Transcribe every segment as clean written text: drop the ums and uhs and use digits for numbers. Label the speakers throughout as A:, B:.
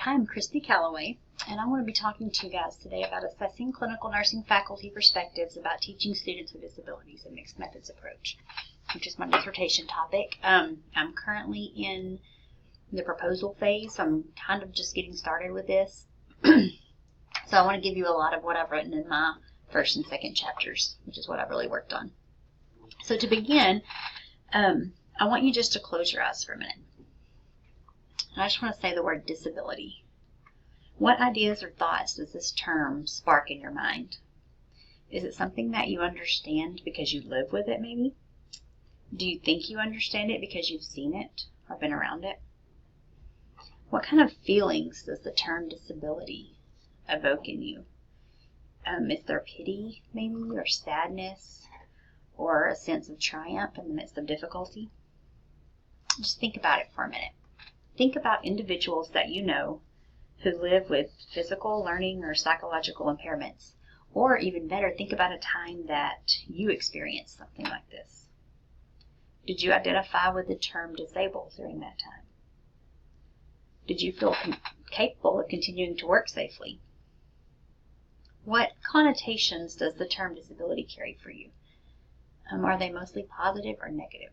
A: Hi, I'm Christy Calloway, and I want to be talking to you guys today about assessing clinical nursing faculty perspectives about teaching students with disabilities, a mixed methods approach, which is my dissertation topic. I'm currently in the proposal phase, so I'm kind of just getting started with this. So I want to give you a lot of what I've written in my first and second chapters, which is what I've really worked on. So to begin, I want you just to close your eyes for a minute. And I just want to say the word disability. What ideas or thoughts does this term spark in your mind? Is it something that you understand because you live with it, maybe? Do you think you understand it because you've seen it or been around it? What kind of feelings does the term disability evoke in you? Is there pity, maybe, or sadness, or a sense of triumph in the midst of difficulty? Just think about it for a minute. Think about individuals that you know who live with physical, learning, or psychological impairments. Or even better, think about a time that you experienced something like this. Did you identify with the term disabled during that time? Did you feel capable of continuing to work safely? What connotations does the term disability carry for you? Are they mostly positive or negative?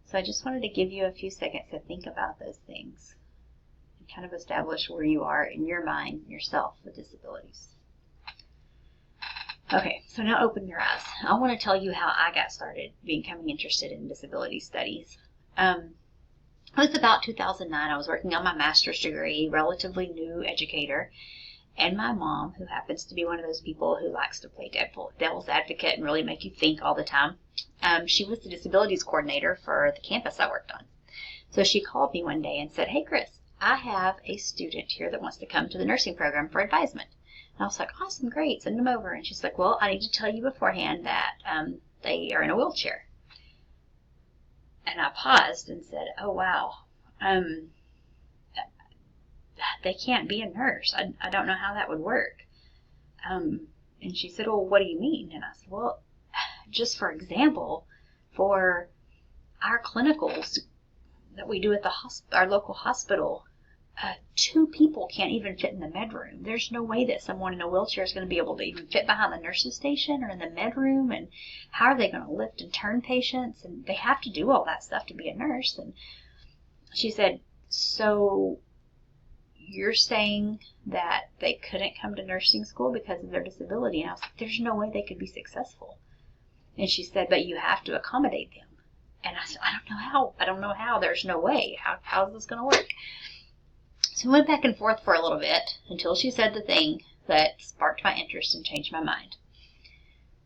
A: So I just wanted to give you a few seconds to think about those things and kind of establish where you are in your mind, yourself, with disabilities. Okay, so now open your eyes. I want to tell you how I got started becoming interested in disability studies. It was about 2009. I was working on my master's degree, relatively new educator, and my mom, who happens to be one of those people who likes to play devil's advocate and really make you think all the time, she was the disabilities coordinator for the campus I worked on. So she called me one day and said, "Hey, Chris, I have a student here that wants to come to the nursing program for advisement." And I was like, "Awesome, great, send them over." And she's like, "Well, I need to tell you beforehand that they are in a wheelchair." And I paused and said, "Oh, wow. They can't be a nurse. I don't know how that would work." And she said, "Well, what do you mean?" And I said, "Well, just for example, for our clinicals that we do at our local hospital, 2 people can't even fit in the med room. There's no way that someone in a wheelchair is going to be able to even fit behind the nurse's station or in the med room. And how are they going to lift and turn patients? And they have to do all that stuff to be a nurse." And she said, "So you're saying that they couldn't come to nursing school because of their disability?" And I was like, "There's no way they could be successful." And she said, "But you have to accommodate them." And I said, "I don't know how. There's no way. How is this going to work?" So we went back and forth for a little bit until she said the thing that sparked my interest and changed my mind.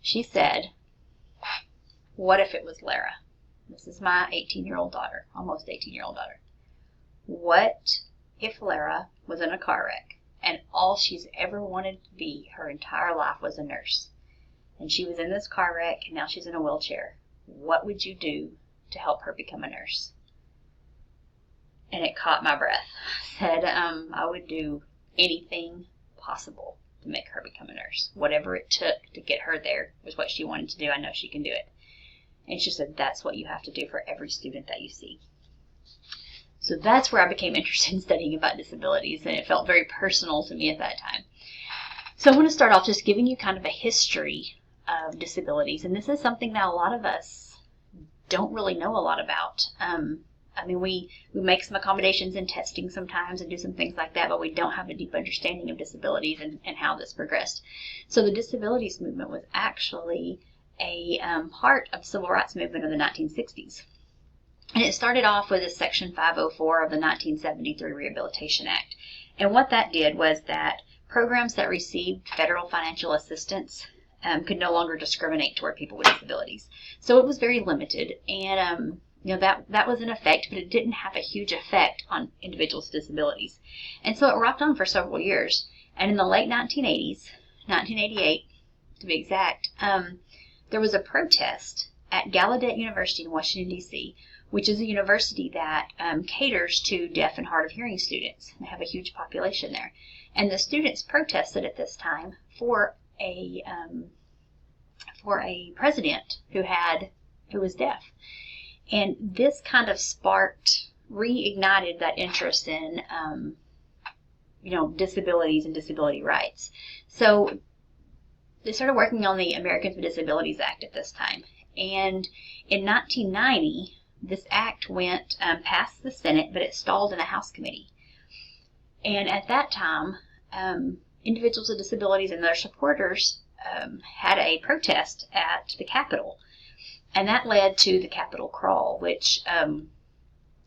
A: She said, "What if it was Lara?" This is my 18-year-old daughter, almost 18-year-old daughter. "What if Lara was in a car wreck and all she's ever wanted to be her entire life was a nurse? And she was in this car wreck and now she's in a wheelchair. What would you do to help her become a nurse?" And it caught my breath. I said, I would do anything possible to make her become a nurse. Whatever it took to get her there was what she wanted to do. I know she can do it. And she said, "That's what you have to do for every student that you see." So that's where I became interested in studying about disabilities, and it felt very personal to me at that time. So I want to start off just giving you kind of a history of disabilities, and this is something that a lot of us don't really know a lot about. We make some accommodations in testing sometimes and do some things like that, but we don't have a deep understanding of disabilities and how this progressed. So the disabilities movement was actually a part of the civil rights movement of the 1960s. And it started off with a Section 504 of the 1973 Rehabilitation Act. And what that did was that programs that received federal financial assistance could no longer discriminate toward people with disabilities. So it was very limited, and that was in effect, but it didn't have a huge effect on individuals with disabilities. And so it rocked on for several years. And in the late 1980s, 1988 to be exact, there was a protest at Gallaudet University in Washington, D.C., which is a university that caters to deaf and hard of hearing students. They have a huge population there. And the students protested at this time for a president who was deaf. And this kind of sparked reignited that interest in, disabilities and disability rights. So they started working on the Americans with Disabilities Act at this time. And in 1990, this act went past the Senate, but it stalled in a House committee. And at that time, individuals with disabilities and their supporters had a protest at the Capitol. And that led to the Capitol Crawl, which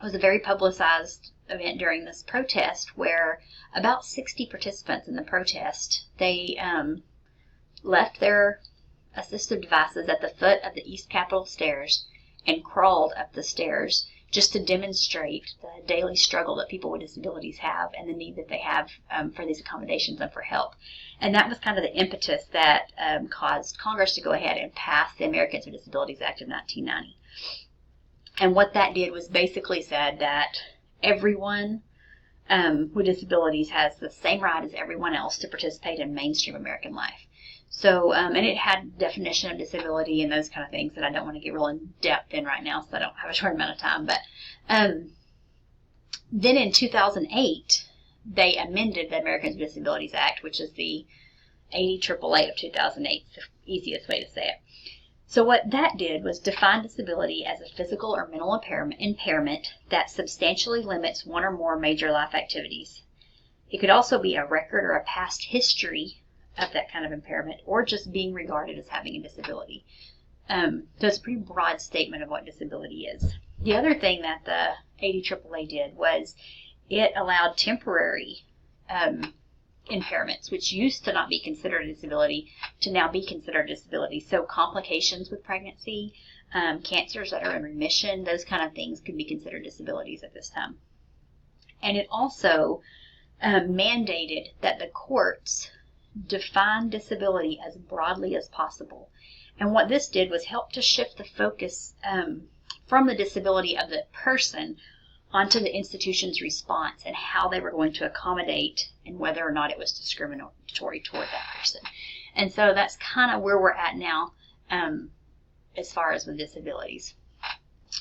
A: was a very publicized event during this protest, where about 60 participants in the protest, they left their assistive devices at the foot of the East Capitol stairs and crawled up the stairs just to demonstrate the daily struggle that people with disabilities have and the need that they have for these accommodations and for help. And that was kind of the impetus that caused Congress to go ahead and pass the Americans with Disabilities Act of 1990. And what that did was basically said that everyone with disabilities has the same right as everyone else to participate in mainstream American life. So, and it had definition of disability and those kind of things that I don't want to get real in depth in right now, so I don't have a short amount of time. But then in 2008, they amended the Americans with Disabilities Act, which is the ADAAA of 2008, the easiest way to say it. So what that did was define disability as a physical or mental impairment that substantially limits one or more major life activities. It could also be a record or a past history of that kind of impairment, or just being regarded as having a disability. So it's a pretty broad statement of what disability is. The other thing that the ADAAA did was it allowed temporary impairments, which used to not be considered a disability, to now be considered a disability. So complications with pregnancy, cancers that are in remission, those kind of things could be considered disabilities at this time. And it also mandated that the courts define disability as broadly as possible. And what this did was help to shift the focus from the disability of the person onto the institution's response and how they were going to accommodate and whether or not it was discriminatory toward that person. And so that's kind of where we're at now as far as with disabilities.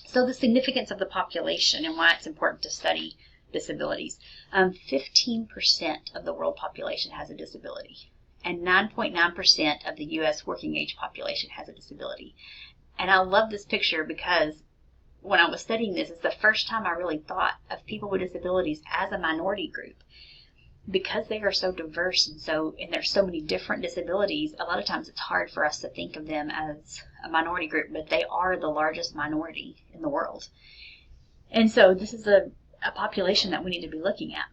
A: So the significance of the population and why it's important to study disabilities. 15% of the world population has a disability, and 9.9% of the U.S. working age population has a disability. And I love this picture because when I was studying this, it's the first time I really thought of people with disabilities as a minority group. Because they are so diverse and there's so many different disabilities, a lot of times it's hard for us to think of them as a minority group, but they are the largest minority in the world. And so this is a population that we need to be looking at.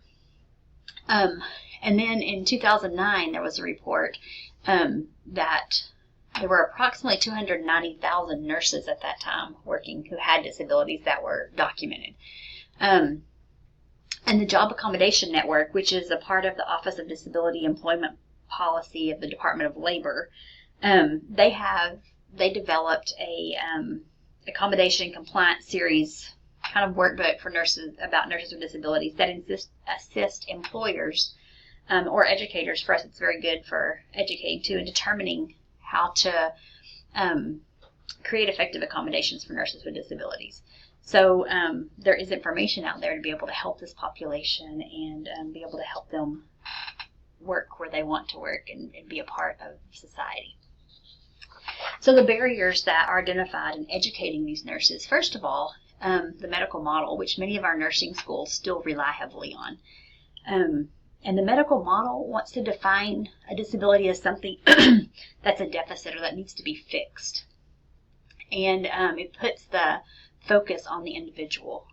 A: And then in 2009, there was a report that there were approximately 290,000 nurses at that time working who had disabilities that were documented. And the Job Accommodation Network, which is a part of the Office of Disability Employment Policy of the Department of Labor, they developed a accommodation compliance series kind of workbook for nurses about nurses with disabilities that assist employers or educators. For us, it's very good for educating too, and determining how to create effective accommodations for nurses with disabilities. So there is information out there to be able to help this population and be able to help them work where they want to work and be a part of society. So the barriers that are identified in educating these nurses, first of all, the medical model, which many of our nursing schools still rely heavily on. And the medical model wants to define a disability as something that's a deficit or that needs to be fixed. And it puts the focus on the individual.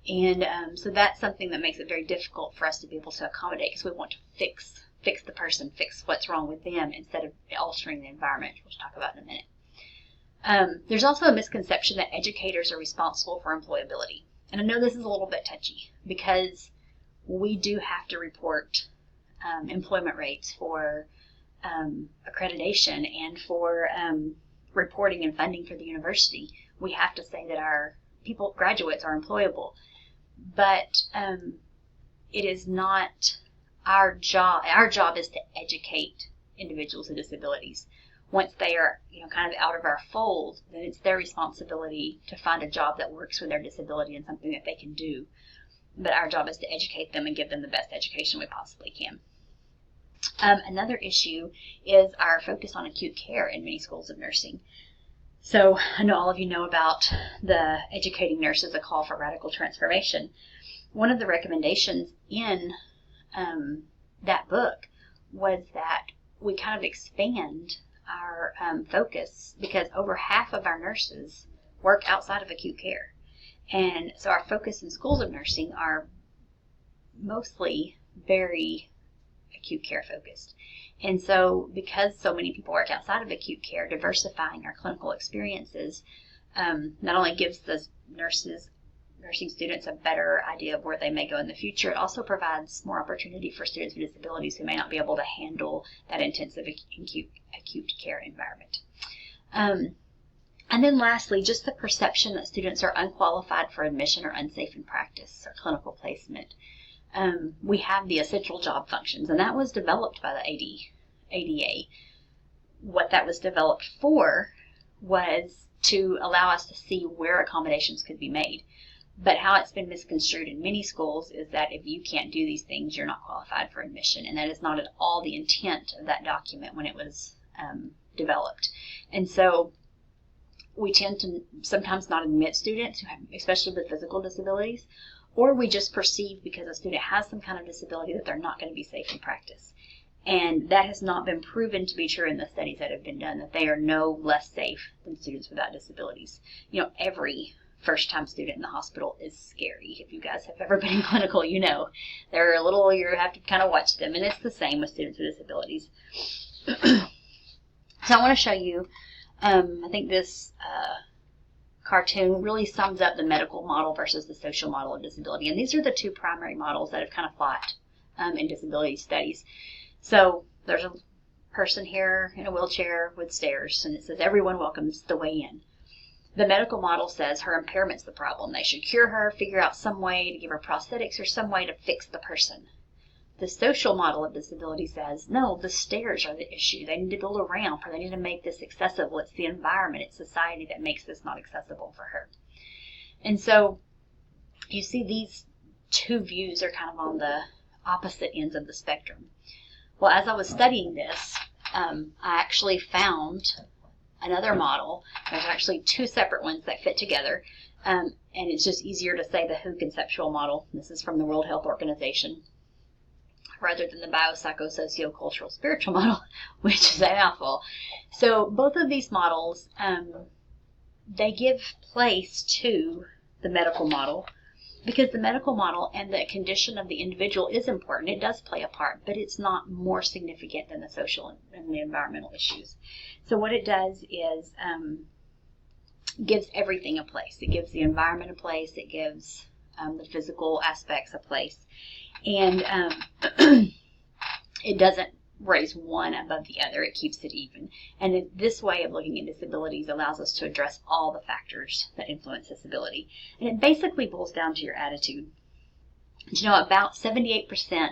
A: And so that's something that makes it very difficult for us to be able to accommodate, because we want to fix the person, fix what's wrong with them instead of altering the environment, which we'll talk about in a minute. There's also a misconception that educators are responsible for employability. And I know this is a little bit touchy because we do have to report employment rates for accreditation and for reporting and funding for the university. We have to say that our graduates are employable, but it is not our job. Our job is to educate individuals with disabilities. once they are, kind of out of our fold, then it's their responsibility to find a job that works with their disability and something that they can do. But our job is to educate them and give them the best education we possibly can. Another issue is our focus on acute care in many schools of nursing. So I know all of you know about the Educating Nurses, a Call for Radical Transformation. One of the recommendations in that book was that we kind of expand our focus, because over half of our nurses work outside of acute care. And so our focus in schools of nursing are mostly very acute care focused. And so because so many people work outside of acute care, diversifying our clinical experiences not only gives the nursing students a better idea of where they may go in the future, it also provides more opportunity for students with disabilities who may not be able to handle that intensive acute care environment. And then lastly, just the perception that students are unqualified for admission or unsafe in practice or clinical placement. We have the essential job functions, and that was developed by the ADA. What that was developed for was to allow us to see where accommodations could be made. But how it's been misconstrued in many schools is that if you can't do these things, you're not qualified for admission. And that is not at all the intent of that document when it was developed. And so we tend to sometimes not admit students, who have, especially with physical disabilities, or we just perceive because a student has some kind of disability that they're not going to be safe in practice. And that has not been proven to be true in the studies that have been done, that they are no less safe than students without disabilities. Every first-time student in the hospital is scary. If you guys have ever been in clinical, they're a little, you have to kind of watch them, and it's the same with students with disabilities. So I want to show you, I think this cartoon really sums up the medical model versus the social model of disability. And these are the two primary models that have kind of fought in disability studies. So there's a person here in a wheelchair with stairs, and it says everyone welcomes the way in. The medical model says her impairment's the problem. They should cure her, figure out some way to give her prosthetics or some way to fix the person. The social model of disability says, no, the stairs are the issue. They need to build a ramp, or they need to make this accessible. It's the environment, it's society that makes this not accessible for her. And so you see these two views are kind of on the opposite ends of the spectrum. Well, as I was studying this, I actually found another model. There's actually two separate ones that fit together, and it's just easier to say the WHO conceptual model. This is from the World Health Organization, rather than the biopsychosociocultural spiritual model, which is a mouthful. So both of these models, they give place to the medical model, because the medical model and the condition of the individual is important. It does play a part, but it's not more significant than the social and the environmental issues. So what it does is gives everything a place. It gives the environment a place. It gives the physical aspects a place. And it doesn't raise one above the other. It keeps it even. And this way of looking at disabilities allows us to address all the factors that influence disability. And it basically boils down to your attitude. About 78%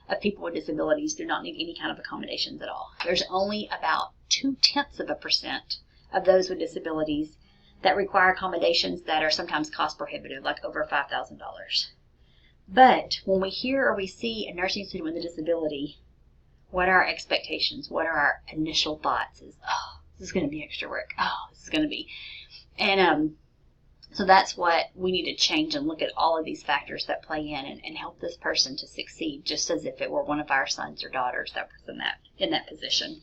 A: of people with disabilities do not need any kind of accommodations at all. There's only about 0.2% of those with disabilities that require accommodations that are sometimes cost prohibitive, like over $5,000. But when we hear or we see a nursing student with a disability, what are our expectations? What are our initial thoughts? Is, oh, this is going to be extra work. Oh, this is going to be. And so that's what we need to change and look at all of these factors that play in and help this person to succeed, just as if it were one of our sons or daughters that was in that position.